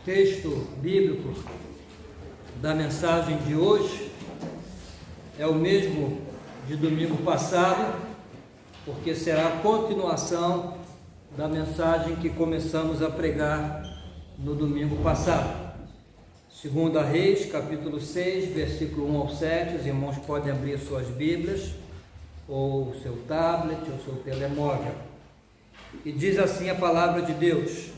texto bíblico da mensagem de hoje é o mesmo de domingo passado, porque será a continuação da mensagem que começamos a pregar no domingo passado. 2 Reis, capítulo 6, versículo 1 ao 7, os irmãos podem abrir suas Bíblias, ou o seu tablet, ou o seu telemóvel. E diz assim a palavra de Deus: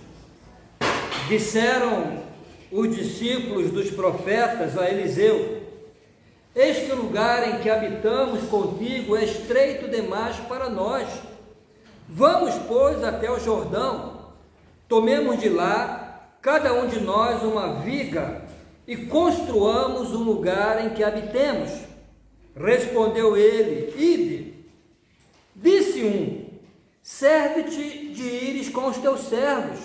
disseram os discípulos dos profetas a Eliseu: este lugar em que habitamos contigo é estreito demais para nós. Vamos, pois, até o Jordão, tomemos de lá, cada um de nós, uma viga, e construamos um lugar em que habitemos. Respondeu ele: ide. Disse um: serve-te de ires com os teus servos.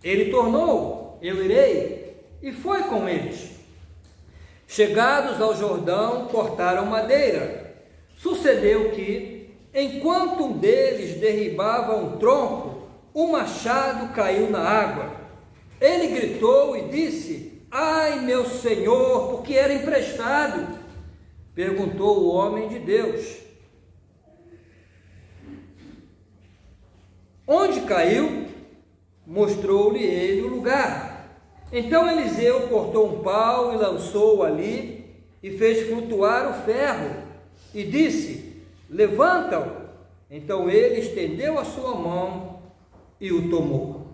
Ele tornou: eu irei, e foi com eles. Chegados ao Jordão, cortaram madeira. Sucedeu que, enquanto um deles derribava um tronco, o machado caiu na água. Ele gritou e disse: ai, meu senhor, porque era emprestado. Perguntou o homem de Deus: onde caiu? Mostrou-lhe ele o lugar. Então Eliseu cortou um pau e lançou-o ali, e fez flutuar o ferro, e disse: levanta-o. Então ele estendeu a sua mão e o tomou.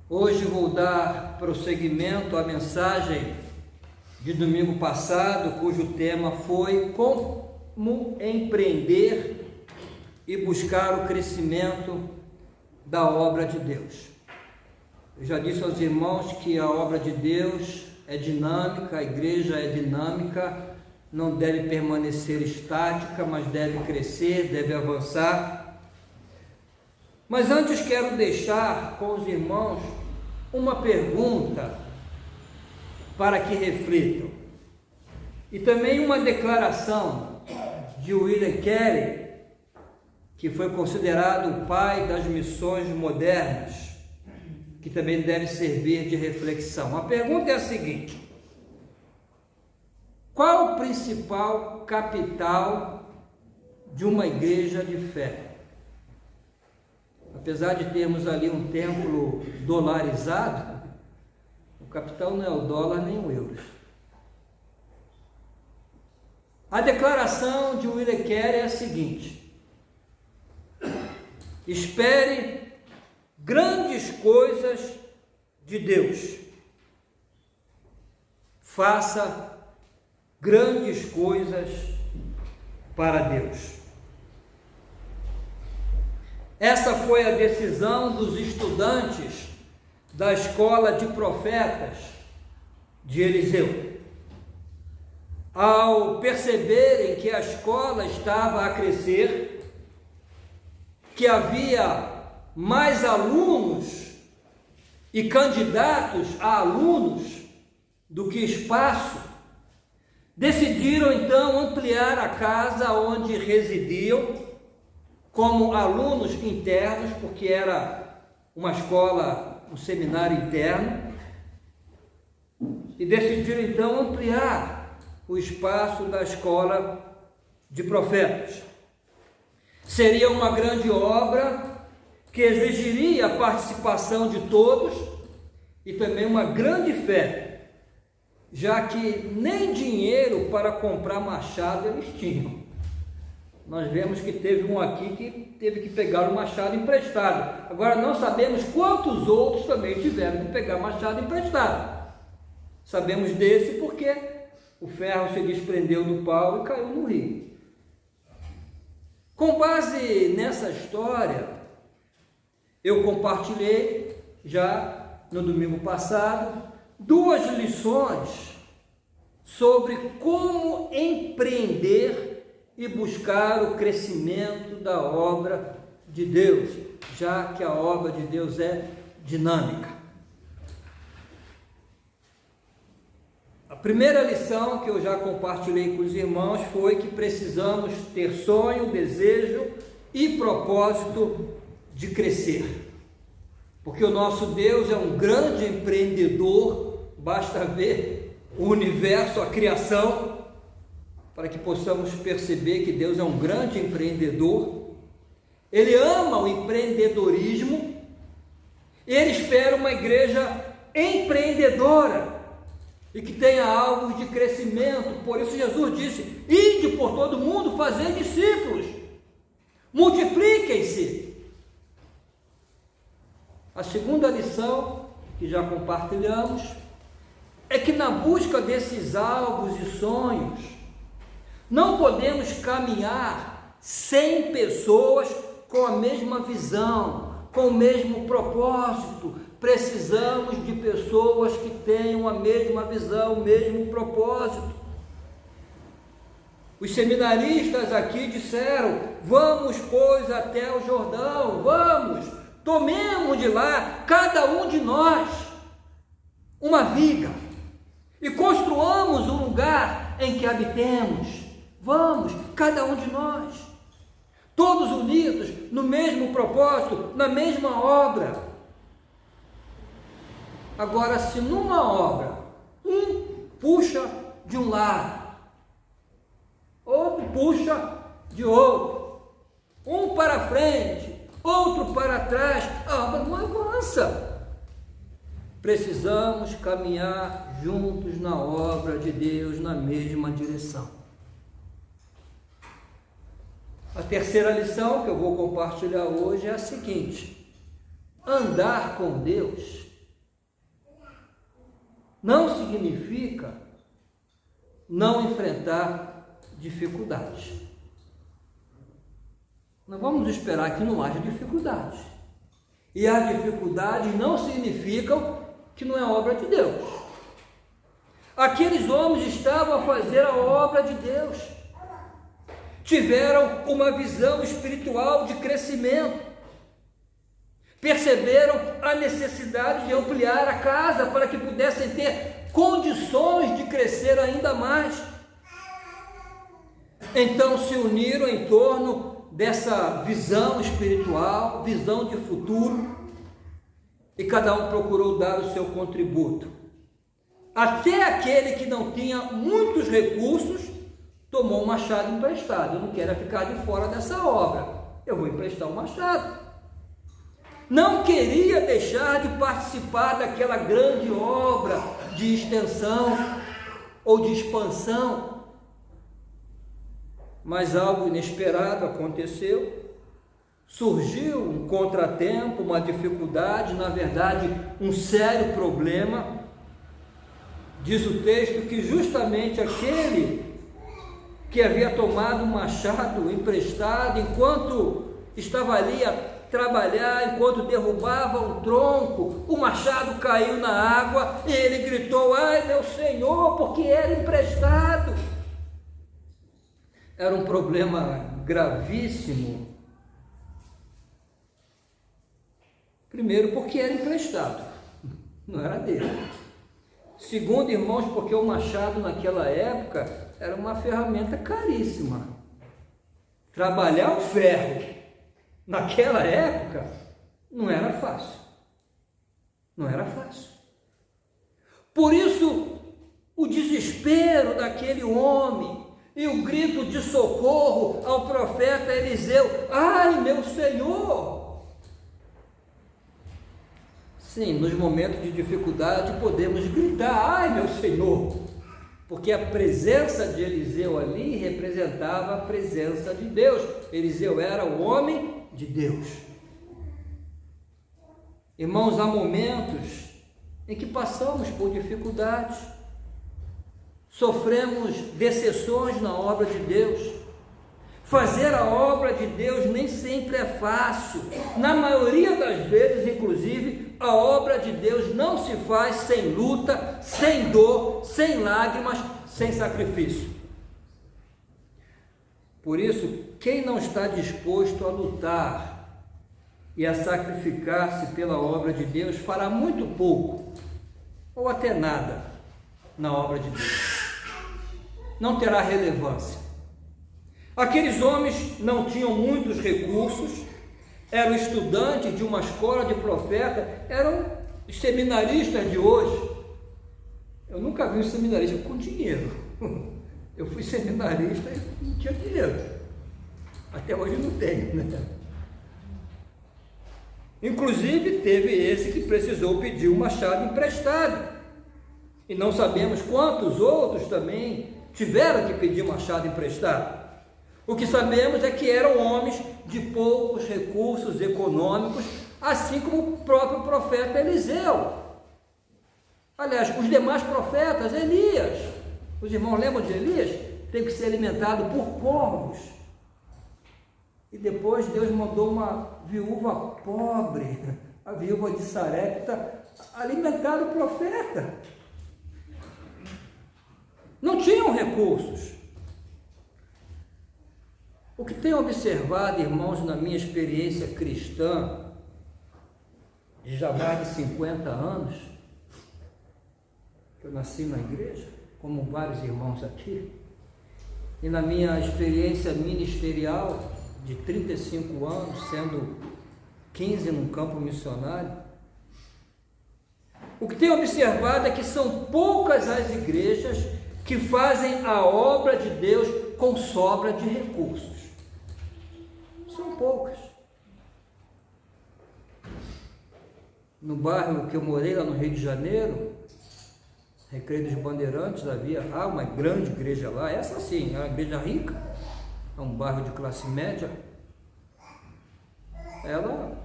Hoje vou dar prosseguimento à mensagem de domingo passado, cujo tema foi como empreender e buscar o crescimento da obra de Deus. Eu já disse aos irmãos que a obra de Deus é dinâmica, a igreja é dinâmica, não deve permanecer estática, mas deve crescer, deve avançar. Mas antes quero deixar com os irmãos uma pergunta para que reflitam, e também uma declaração de William Carey, que foi considerado o pai das missões modernas, que também deve servir de reflexão. A pergunta é a seguinte: qual o principal capital de uma igreja de fé? Apesar de termos ali um templo dolarizado, o capital não é o dólar nem o euro. A declaração de William Carey é a seguinte: espere grandes coisas de Deus, faça grandes coisas para Deus. Essa foi a decisão dos estudantes da escola de profetas de Eliseu. Ao perceberem que a escola estava a crescer, que havia mais alunos e candidatos a alunos do que espaço, decidiram então ampliar a casa onde residiam como alunos internos, porque era uma escola, um seminário interno, e decidiram então ampliar o espaço da escola de profetas. Seria uma grande obra que exigiria a participação de todos e também uma grande fé, já que nem dinheiro para comprar machado eles tinham. Nós vemos que teve um aqui que teve que pegar o machado emprestado. Agora não sabemos quantos outros também tiveram que pegar machado emprestado. Sabemos desse porque o ferro se desprendeu do pau e caiu no rio. Com base nessa história, eu compartilhei já no domingo passado 2 lições sobre como empreender e buscar o crescimento da obra de Deus, já que a obra de Deus é dinâmica. A primeira lição que eu já compartilhei com os irmãos foi que precisamos ter sonho, desejo e propósito de crescer. porque o nosso Deus é um grande empreendedor, basta ver o universo, a criação, para que possamos perceber que Deus é um grande empreendedor. Ele ama o empreendedorismo, ele espera uma igreja empreendedora e que tenha alvos de crescimento. Por isso Jesus disse: ide por todo mundo, fazei discípulos, multipliquem-se. A segunda lição, que já compartilhamos, é que na busca desses alvos e sonhos, não podemos caminhar sem pessoas com a mesma visão, com o mesmo propósito. Precisamos de pessoas que tenham a mesma visão, o mesmo propósito. Os seminaristas aqui disseram: vamos, pois, até o Jordão, vamos, tomemos de lá, cada um de nós, uma viga, e construamos um lugar em que habitemos. Vamos, cada um de nós, todos unidos no mesmo propósito, na mesma obra. Agora, se numa obra um puxa de um lado, outro puxa de outro, um para frente, outro para trás, a obra não avança. Precisamos caminhar juntos na obra de Deus, na mesma direção. A terceira lição que eu vou compartilhar hoje é a seguinte: andar com Deus não significa não enfrentar dificuldades. Não vamos esperar que não haja dificuldades. E as dificuldades não significam que não é obra de Deus. Aqueles homens estavam a fazer a obra de Deus. Tiveram uma visão espiritual de crescimento, perceberam a necessidade de ampliar a casa para que pudessem ter condições de crescer ainda mais. Então se uniram em torno dessa visão espiritual, visão de futuro, e cada um procurou dar o seu contributo. Até aquele que não tinha muitos recursos tomou um machado emprestado. Eu não quero ficar de fora dessa obra, eu vou emprestar um machado. Não queria deixar de participar daquela grande obra de extensão ou de expansão. Mas algo inesperado aconteceu. Surgiu um contratempo, uma dificuldade, na verdade um sério problema. Diz o texto que justamente aquele que havia tomado um machado emprestado, enquanto estava ali a trabalhar, enquanto derrubava um tronco, o machado caiu na água e ele gritou: ai meu Senhor, porque era emprestado. Era um problema gravíssimo. Primeiro, porque era emprestado, não era dele. Segundo, irmãos, porque o machado naquela época era uma ferramenta caríssima. Trabalhar o ferro naquela época não era fácil. Não era fácil. Por isso, o desespero daquele homem e o grito de socorro ao profeta Eliseu: ai meu Senhor! Sim, nos momentos de dificuldade podemos gritar: ai meu Senhor! Porque a presença de Eliseu ali representava a presença de Deus. Eliseu era o homem de Deus. Irmãos, há momentos em que passamos por dificuldades, sofremos decepções na obra de Deus. Fazer a obra de Deus nem sempre é fácil. Na maioria das vezes, inclusive, a obra de Deus não se faz sem luta, sem dor, sem lágrimas, sem sacrifício. Por isso, quem não está disposto a lutar e a sacrificar-se pela obra de Deus, fará muito pouco, ou até nada, na obra de Deus. Não terá relevância. Aqueles homens não tinham muitos recursos, eram estudantes de uma escola de profeta, eram os seminaristas de hoje. Eu nunca vi um seminarista com dinheiro. Eu fui seminarista e não tinha dinheiro. Até hoje não tenho, né? Inclusive teve esse que precisou pedir um machado emprestado. E não sabemos quantos outros também tiveram que pedir machado emprestado. O que sabemos é que eram homens de poucos recursos econômicos, assim como o próprio profeta Eliseu. Aliás, os demais profetas, Elias, os irmãos lembram de Elias? Teve que ser alimentado por corvos. E depois Deus mandou uma viúva pobre, a viúva de Sarepta, alimentar o profeta. Não tinham recursos. O que tenho observado, irmãos, na minha experiência cristã, de já mais de 50 anos, que eu nasci na igreja, como vários irmãos aqui, e na minha experiência ministerial de 35 anos, sendo 15 num campo missionário, o que tenho observado é que são poucas as igrejas que fazem a obra de Deus com sobra de recursos. São poucas. No bairro que eu morei, lá no Rio de Janeiro, Recreio dos Bandeirantes, havia uma grande igreja lá, essa sim, é uma igreja rica, é um bairro de classe média. Ela,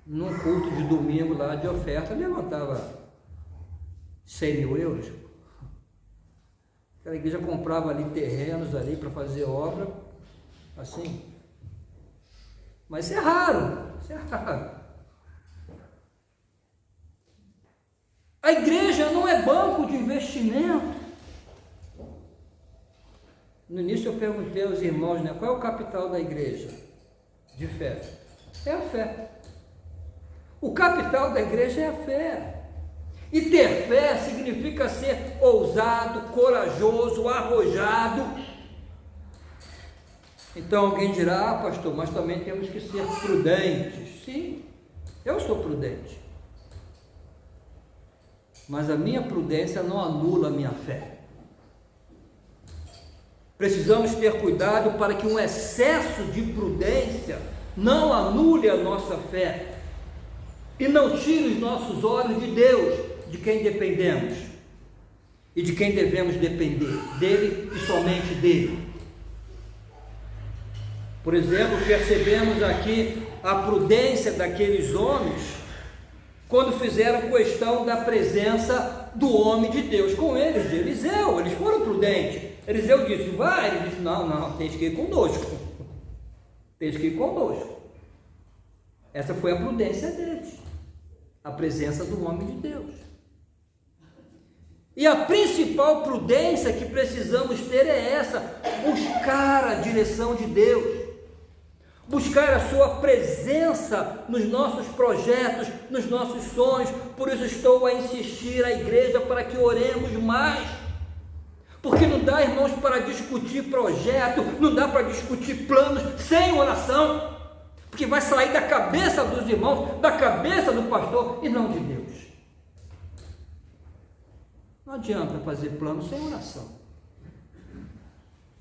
num culto de domingo lá de oferta, levantava 100 mil euros. A igreja comprava ali terrenos ali para fazer obra, assim. Mas isso é raro, isso é raro. A igreja não é banco de investimento. No início eu perguntei aos irmãos, né, qual é o capital da igreja de fé? É a fé. O capital da igreja é a fé. E ter fé significa ser ousado, corajoso, arrojado. Então alguém dirá, pastor, mas também temos que ser prudentes. Sim, eu sou prudente. Mas a minha prudência não anula a minha fé. Precisamos ter cuidado para que um excesso de prudência não anule a nossa fé e não tire os nossos olhos de Deus, de quem dependemos e de quem devemos depender, dele e somente dele. Por exemplo, percebemos aqui a prudência daqueles homens quando fizeram questão da presença do homem de Deus com eles, de Eliseu. Eles foram prudentes. Eliseu disse, vai. Ele disse, não, tens que ir conosco. Tens que ir conosco. Essa foi a prudência deles, a presença do homem de Deus. E a principal prudência que precisamos ter é essa: buscar a direção de Deus, buscar a sua presença nos nossos projetos, nos nossos sonhos. Por isso estou a insistir à igreja para que oremos mais, porque não dá, irmãos, para discutir projeto, não dá para discutir planos sem oração, porque vai sair da cabeça dos irmãos, da cabeça do pastor e não de Deus. Não adianta fazer plano sem oração.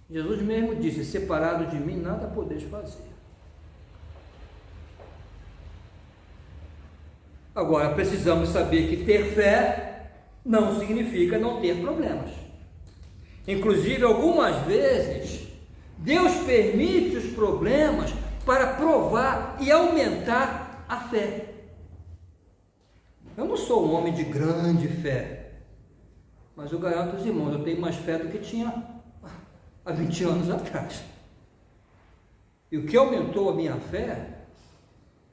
Jesus mesmo disse, separado de mim nada podeis fazer. Agora, precisamos saber que ter fé não significa não ter problemas. Inclusive, algumas vezes, Deus permite os problemas para provar e aumentar a fé. Eu não sou um homem de grande fé, mas eu garanto aos irmãos, eu tenho mais fé do que tinha há 20 anos atrás. E o que aumentou a minha fé,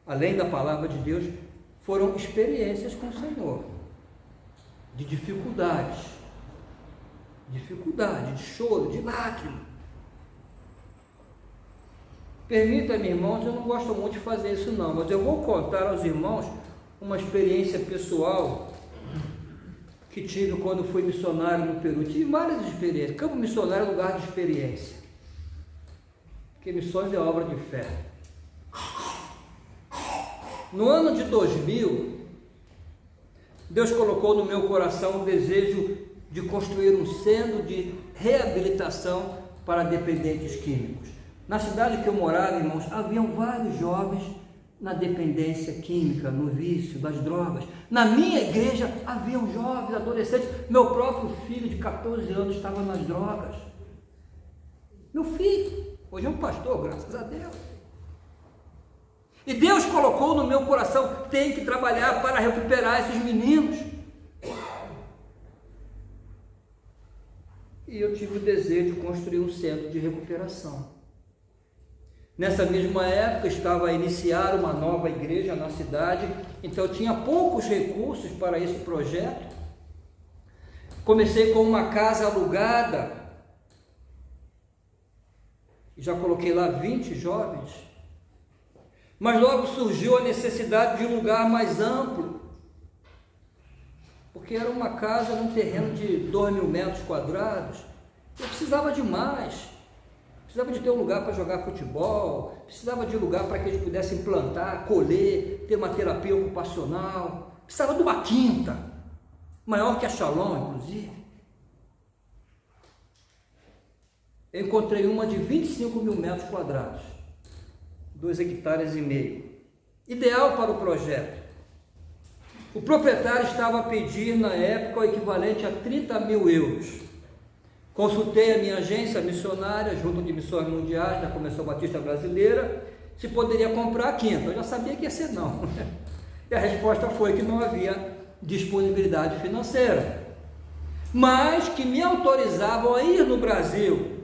além da palavra de Deus, foram experiências com o Senhor, de dificuldade, de choro, de lágrima. Permita-me, irmãos, eu não gosto muito de fazer isso não, mas eu vou contar aos irmãos uma experiência pessoal que tive quando fui missionário no Peru. Tive várias experiências. Campo missionário é lugar de experiência, porque missões é obra de fé. No ano de 2000, Deus colocou no meu coração o desejo de construir um centro de reabilitação para dependentes químicos. Na cidade que eu morava, irmãos, haviam vários jovens na dependência química, no vício, das drogas. Na minha igreja haviam jovens, adolescentes. Meu próprio filho de 14 anos estava nas drogas. Meu filho, hoje é um pastor, graças a Deus. E Deus colocou no meu coração, tem que trabalhar para recuperar esses meninos. E eu tive o desejo de construir um centro de recuperação. Nessa mesma época, estava a iniciar uma nova igreja na cidade, então eu tinha poucos recursos para esse projeto. Comecei com uma casa alugada, já coloquei lá 20 jovens, mas logo surgiu a necessidade de um lugar mais amplo, porque era uma casa num terreno de 2.000 metros quadrados, eu precisava de mais. Precisava de ter um lugar para jogar futebol, precisava de um lugar para que eles pudessem plantar, colher, ter uma terapia ocupacional, precisava de uma quinta, maior que a Shalom, inclusive. Eu encontrei uma de 25.000 metros quadrados, 2,5 hectares, ideal para o projeto. O proprietário estava a pedir na época o equivalente a 30.000 euros. Consultei a minha agência missionária, junto de Missões Mundiais, da Convenção Batista Brasileira, se poderia comprar a quinta. Eu já sabia que ia ser não. E a resposta foi que não havia disponibilidade financeira, mas que me autorizavam a ir no Brasil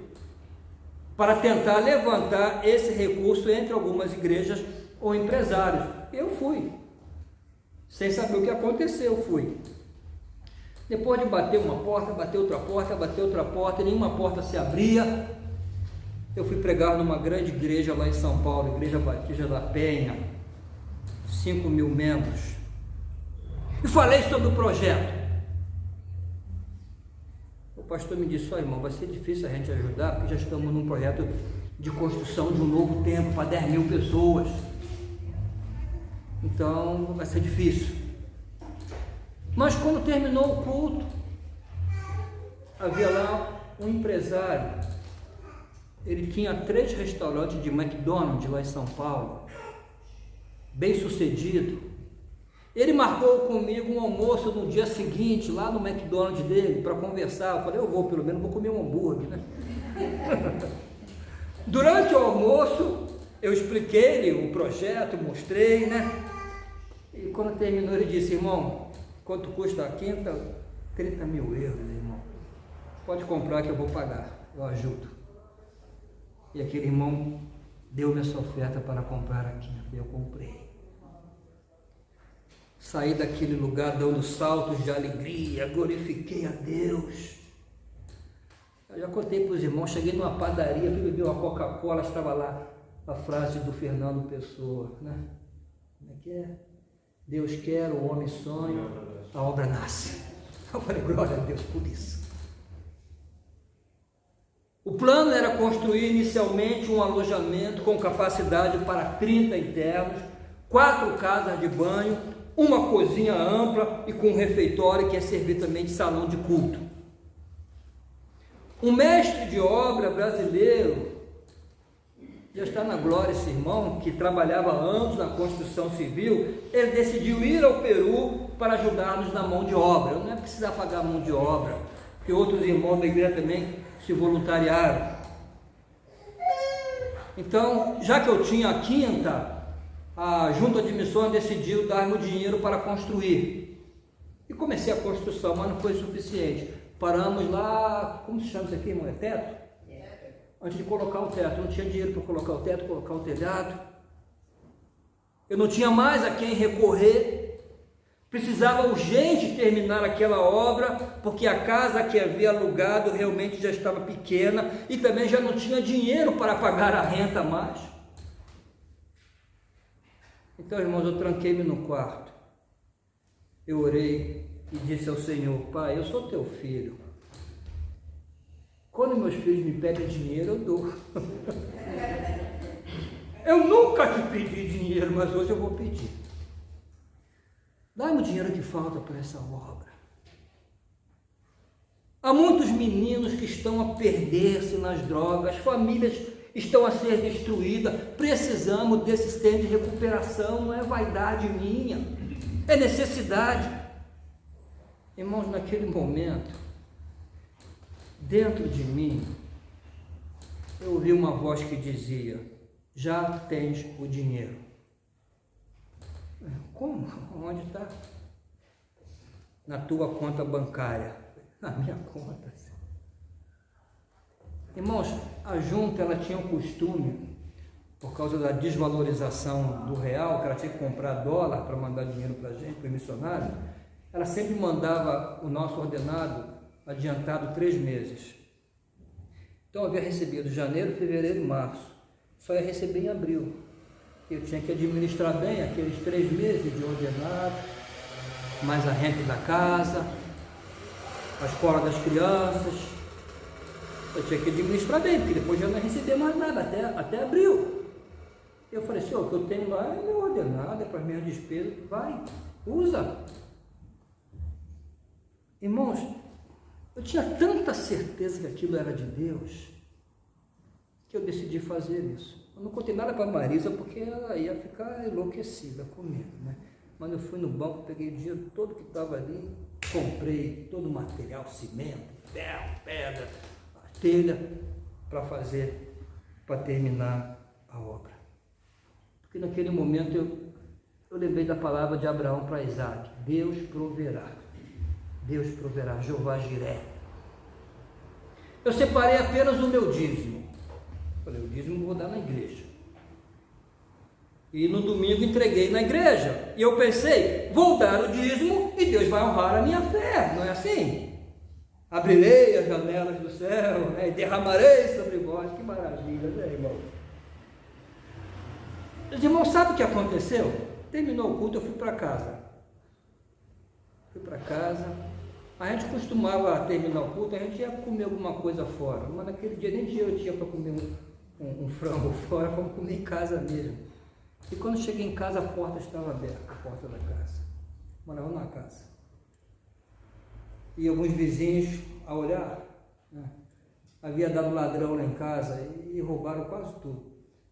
para tentar levantar esse recurso entre algumas igrejas ou empresários. Eu fui, sem saber o que aconteceu, fui. Depois de bater uma porta, bater outra porta, nenhuma porta se abria, eu fui pregar numa grande igreja lá em São Paulo, Igreja Batista da Penha, 5.000 membros, e falei sobre o projeto. O pastor me disse: ó, irmão, vai ser difícil a gente ajudar, porque já estamos num projeto de construção de um novo templo para 10.000 pessoas, então vai ser difícil. Mas quando terminou o culto, havia lá um empresário, ele tinha 3 restaurantes de McDonald's lá em São Paulo, bem sucedido. Ele marcou comigo um almoço no dia seguinte, lá no McDonald's dele, para conversar. Eu falei: eu vou, pelo menos vou comer um hambúrguer, né? Durante o almoço, eu expliquei-lhe o projeto, mostrei, né? E quando terminou, ele disse: irmão, quanto custa a quinta? 30.000 euros, irmão. Pode comprar que eu vou pagar, eu ajudo. E aquele irmão deu-me essa oferta para comprar a quinta, eu comprei. Saí daquele lugar dando saltos de alegria, glorifiquei a Deus. Eu já contei para os irmãos, cheguei numa padaria, fui beber uma Coca-Cola, estava lá a frase do Fernando Pessoa, né? Como é que é? Deus quer, o homem sonha, a obra nasce. Eu falei: glória a Deus por isso. O plano era construir inicialmente um alojamento com capacidade para 30 internos, 4 casas de banho, uma cozinha ampla e com um refeitório que ia servir também de salão de culto. Um mestre de obra brasileiro, já está na glória esse irmão, que trabalhava anos na construção civil, ele decidiu ir ao Peru para ajudar-nos na mão de obra. Eu não ia precisar pagar mão de obra, porque outros irmãos da igreja também se voluntariaram. Então, já que eu tinha a quinta, a junta de missões decidiu dar-me o dinheiro para construir. E comecei a construção, mas não foi suficiente. Paramos lá, como se chama isso aqui, irmão? É teto? Antes de colocar o teto, eu não tinha dinheiro para colocar o teto, colocar o telhado. Eu não tinha mais a quem recorrer. Precisava urgente terminar aquela obra, porque a casa que havia alugado realmente já estava pequena e também já não tinha dinheiro para pagar a renta mais. Então, irmãos, eu tranquei-me no quarto. Eu orei e disse ao Senhor: Pai, eu sou teu filho. Quando meus filhos me pedem dinheiro, eu dou. Eu nunca te pedi dinheiro, mas hoje eu vou pedir. Dá-me o dinheiro que falta para essa obra. Há muitos meninos que estão a perder-se nas drogas, famílias estão a ser destruídas, precisamos desse sistema de recuperação, não é vaidade minha, é necessidade. Irmãos, naquele momento, dentro de mim, eu ouvi uma voz que dizia: já tens o dinheiro. Como? Onde está? Na tua conta bancária. Na minha conta. Irmãos, a junta, ela tinha um costume, por causa da desvalorização do real, que ela tinha que comprar dólar para mandar dinheiro para a gente, para o missionário, ela sempre mandava o nosso ordenado adiantado 3 meses. Então eu havia recebido janeiro, fevereiro e março, só ia receber em abril. Eu tinha que administrar bem aqueles 3 meses de ordenado, mais a renda da casa, a escola das crianças. Eu tinha que administrar bem, porque depois eu não ia receber mais nada, até abril. Eu falei: senhor, o que eu tenho lá é meu ordenado, é para as minhas despesas, vai, usa. Irmãos, eu tinha tanta certeza que aquilo era de Deus, que eu decidi fazer isso. Eu não contei nada para a Marisa, porque ela ia ficar enlouquecida comigo, né? Mas eu fui no banco, peguei o dinheiro todo que estava ali, comprei todo o material, cimento, ferro, pedra, telha, para terminar a obra. Porque naquele momento eu lembrei da palavra de Abraão para Isaac: Deus proverá, Jeová Jiré. Eu separei apenas o meu dízimo. Falei: o dízimo eu vou dar na igreja. E no domingo entreguei na igreja. E eu pensei: vou dar o dízimo e Deus vai honrar a minha fé. Não é assim? Abrirei as janelas do céu, né, e derramarei sobre vós. Que maravilha, né, irmão? Os irmãos, sabe o que aconteceu? Terminou o culto, eu fui para casa. A gente costumava terminar o culto, a gente ia comer alguma coisa fora. Mas naquele dia nem eu tinha para comer um frango fora, vamos comer em casa mesmo. E quando cheguei em casa, a porta estava aberta, a porta da casa. Morava numa casa. E alguns vizinhos, a olhar, né, havia dado ladrão lá em casa e roubaram quase tudo.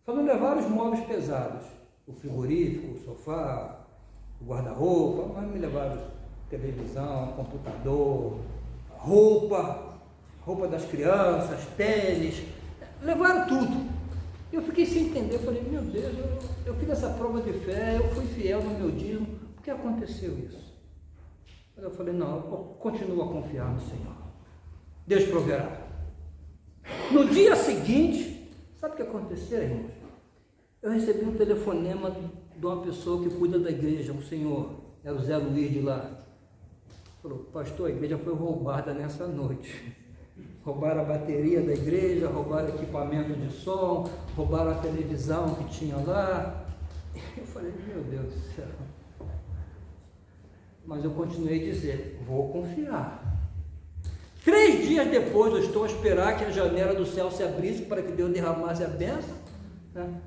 Só não levaram os móveis pesados, o frigorífico, o sofá, o guarda-roupa, mas me levaram televisão, computador, roupa das crianças, tênis, levaram tudo. Eu fiquei sem entender, eu falei: meu Deus, eu fiz essa prova de fé, eu fui fiel no meu dízimo, por que aconteceu isso? Eu falei: não, eu continuo a confiar no Senhor, Deus proverá. No dia seguinte, sabe o que aconteceu, irmãos? Eu recebi um telefonema de uma pessoa que cuida da igreja, um senhor, era o Zé Luiz de lá. Falou: pastor, a igreja foi roubada nessa noite. Roubaram a bateria da igreja, roubaram equipamento de som, roubaram a televisão que tinha lá. Eu falei: meu Deus do céu. Mas eu continuei a dizer: vou confiar. 3 dias depois, eu estou a esperar que a janela do céu se abrisse para que Deus derramasse a bênção, né?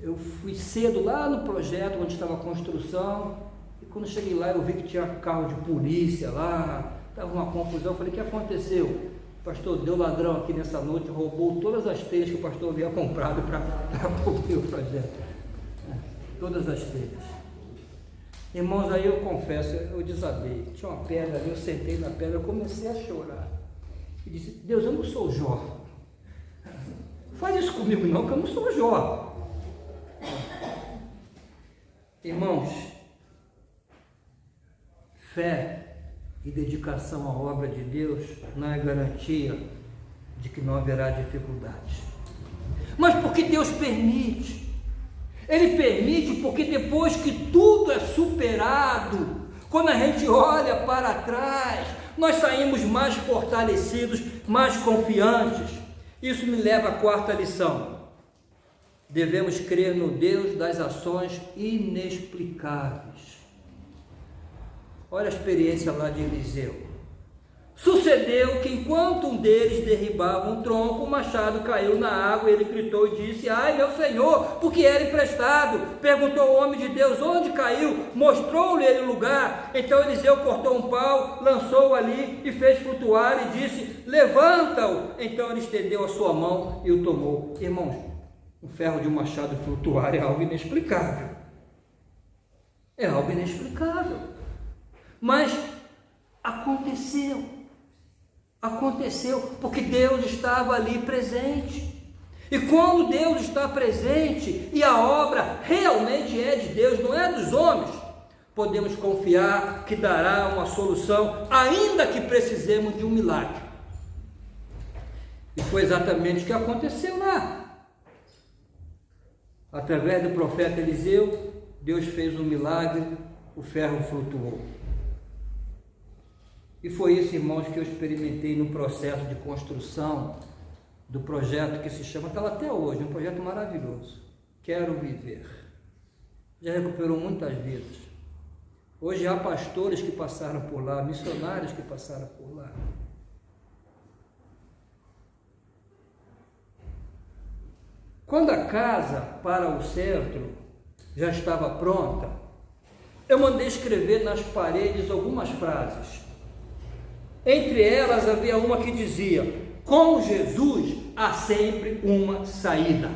Eu fui cedo lá no projeto onde estava a construção, e quando cheguei lá eu vi que tinha carro de polícia lá, estava uma confusão. Eu falei: o que aconteceu? Pastor, deu ladrão aqui nessa noite, roubou todas as telhas que o pastor havia comprado para cumprir o projeto. Todas as telhas. Irmãos, aí eu confesso, eu desabei. Tinha uma pedra ali, eu sentei na pedra, eu comecei a chorar. E disse: Deus, eu não sou Jó. Faz isso comigo não, que eu não sou Jó. Irmãos, fé e dedicação à obra de Deus não é garantia de que não haverá dificuldades. Mas porque Deus permite. Ele permite porque depois que tudo é superado, quando a gente olha para trás, nós saímos mais fortalecidos, mais confiantes. Isso me leva à 4ª lição. Devemos crer no Deus das ações inexplicáveis. Olha a experiência lá de Eliseu. Sucedeu que enquanto um deles derribava um tronco, o machado caiu na água, ele gritou e disse: ai, meu senhor, porque era emprestado. Perguntou o homem de Deus: onde caiu? Mostrou-lhe ele o lugar. Então Eliseu cortou um pau, lançou-o ali e fez flutuar e disse: levanta-o. Então ele estendeu a sua mão e o tomou. Irmãos, um ferro de um machado flutuar é algo inexplicável. É algo inexplicável. Mas aconteceu. Aconteceu porque Deus estava ali presente. E quando Deus está presente e a obra realmente é de Deus, não é dos homens, podemos confiar que dará uma solução, ainda que precisemos de um milagre. E foi exatamente o que aconteceu lá. Através do profeta Eliseu, Deus fez um milagre, o ferro flutuou. E foi isso, irmãos, que eu experimentei no processo de construção do projeto que se chama, está lá até hoje, um projeto maravilhoso, Quero Viver. Já recuperou muitas vidas. Hoje há pastores que passaram por lá, missionários que passaram por lá. Quando a casa para o centro já estava pronta, eu mandei escrever nas paredes algumas frases. Entre elas havia uma que dizia: com Jesus há sempre uma saída.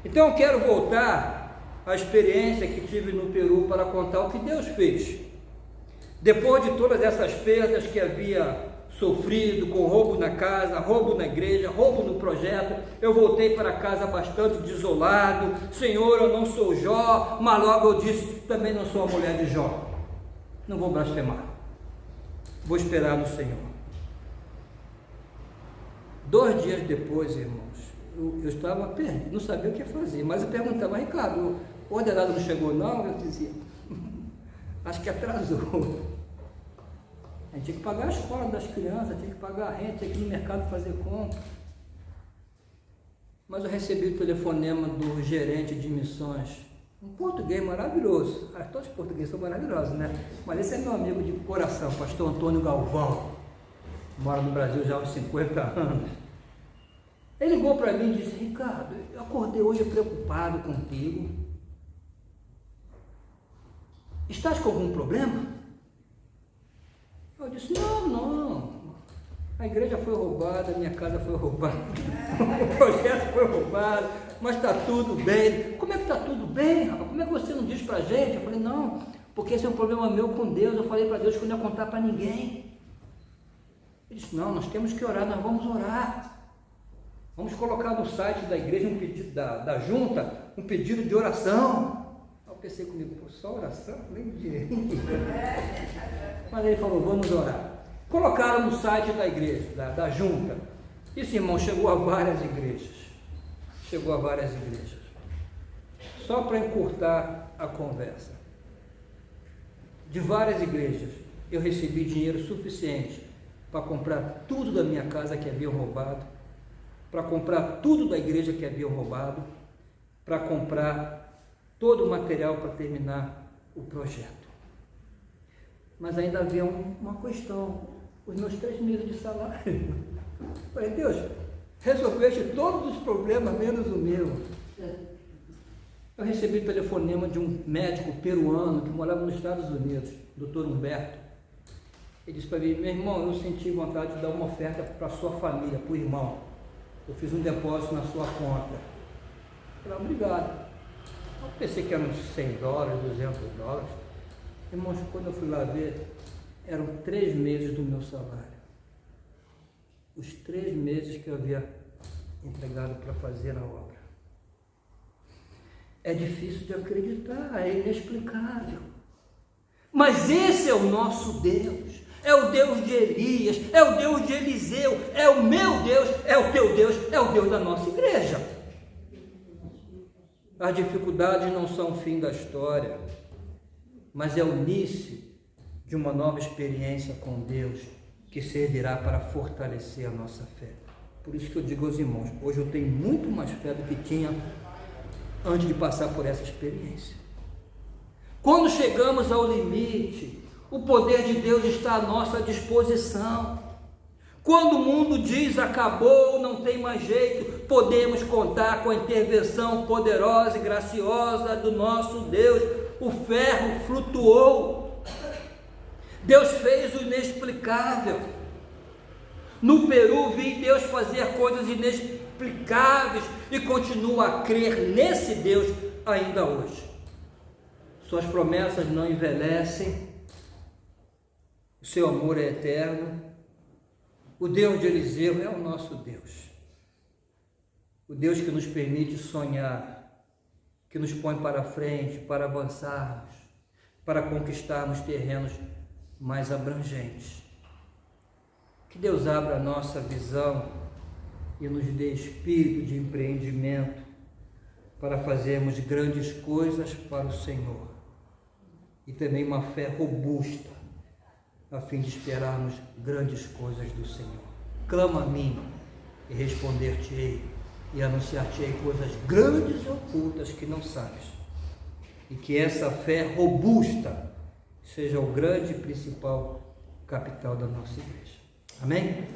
Então eu quero voltar à experiência que tive no Peru para contar o que Deus fez. Depois de todas essas perdas que havia sofrido, com roubo na casa, roubo na igreja, roubo no projeto, eu voltei para casa bastante desolado. Senhor, eu não sou Jó, mas logo eu disse: também não sou a mulher de Jó. Não vou blasfemar. Vou esperar no Senhor. 2 dias depois, irmãos, eu estava perdido, não sabia o que fazer, mas eu perguntava: Ricardo, o ordenado não chegou não? Eu dizia: acho que atrasou. A gente tinha que pagar a escola das crianças, tinha que pagar a renda, tinha que ir no mercado fazer compra. Mas eu recebi o telefonema do gerente de missões, um português maravilhoso. Todos os portugueses são maravilhosos, né? Mas esse é meu amigo de coração, pastor Antônio Galvão. Mora no Brasil já há uns 50 anos. Ele ligou para mim e disse: Ricardo, eu acordei hoje preocupado contigo. Estás com algum problema? Eu disse: não. A igreja foi roubada, a minha casa foi roubada, o projeto foi roubado, mas está tudo bem. Como é que está tudo bem, rapaz? Como é que você não diz para a gente? Eu falei: não, porque esse é um problema meu com Deus. Eu falei para Deus que eu não ia contar para ninguém. Ele disse: não, nós temos que orar, nós vamos orar. Vamos colocar no site da igreja um pedido, da junta, um pedido de oração. Eu pensei comigo: pô, só oração? Nem direito. Mas ele falou: vamos orar. Colocaram no site da igreja, da junta. Isso, irmão, chegou a várias igrejas. Só para encurtar a conversa. De várias igrejas, eu recebi dinheiro suficiente para comprar tudo da minha casa que haviam roubado, para comprar tudo da igreja que haviam roubado, para comprar todo o material para terminar o projeto. Mas ainda havia uma questão: os meus 3 meses de salário. Falei: Deus, resolveste todos os problemas menos o meu. Eu recebi telefonema de um médico peruano que morava nos Estados Unidos, Dr. Humberto. Ele disse para mim: meu irmão, eu senti vontade de dar uma oferta para a sua família, para o irmão. Eu fiz um depósito na sua conta. Eu falei: obrigado. Eu pensei que eram uns $100, $200. Irmãos, quando eu fui lá ver, eram 3 meses do meu salário. Os 3 meses que eu havia entregado para fazer a obra. É difícil de acreditar, é inexplicável. Mas esse é o nosso Deus. É o Deus de Elias, é o Deus de Eliseu, é o meu Deus, é o teu Deus, é o Deus da nossa igreja. As dificuldades não são o fim da história, mas é o início de uma nova experiência com Deus que servirá para fortalecer a nossa fé. Por isso que eu digo aos irmãos, hoje eu tenho muito mais fé do que tinha antes de passar por essa experiência. Quando chegamos ao limite, O poder de Deus está à nossa disposição. Quando o mundo diz acabou, não tem mais jeito, podemos contar com a intervenção poderosa e graciosa do nosso Deus. O ferro flutuou. Deus fez o inexplicável. No Peru vi Deus fazer coisas inexplicáveis e continuo a crer nesse Deus ainda hoje. Suas promessas não envelhecem, o seu amor é eterno. O Deus de Eliseu é o nosso Deus. O Deus que nos permite sonhar, que nos põe para frente, para avançarmos, para conquistarmos terrenos mais abrangentes. Que Deus abra a nossa visão e nos dê espírito de empreendimento para fazermos grandes coisas para o Senhor. E também uma fé robusta, a fim de esperarmos grandes coisas do Senhor. Clama a mim e responder-te-ei, e anunciar-te-ei coisas grandes e ocultas que não sabes. E que essa fé robusta seja o grande e principal capital da nossa igreja. Amém?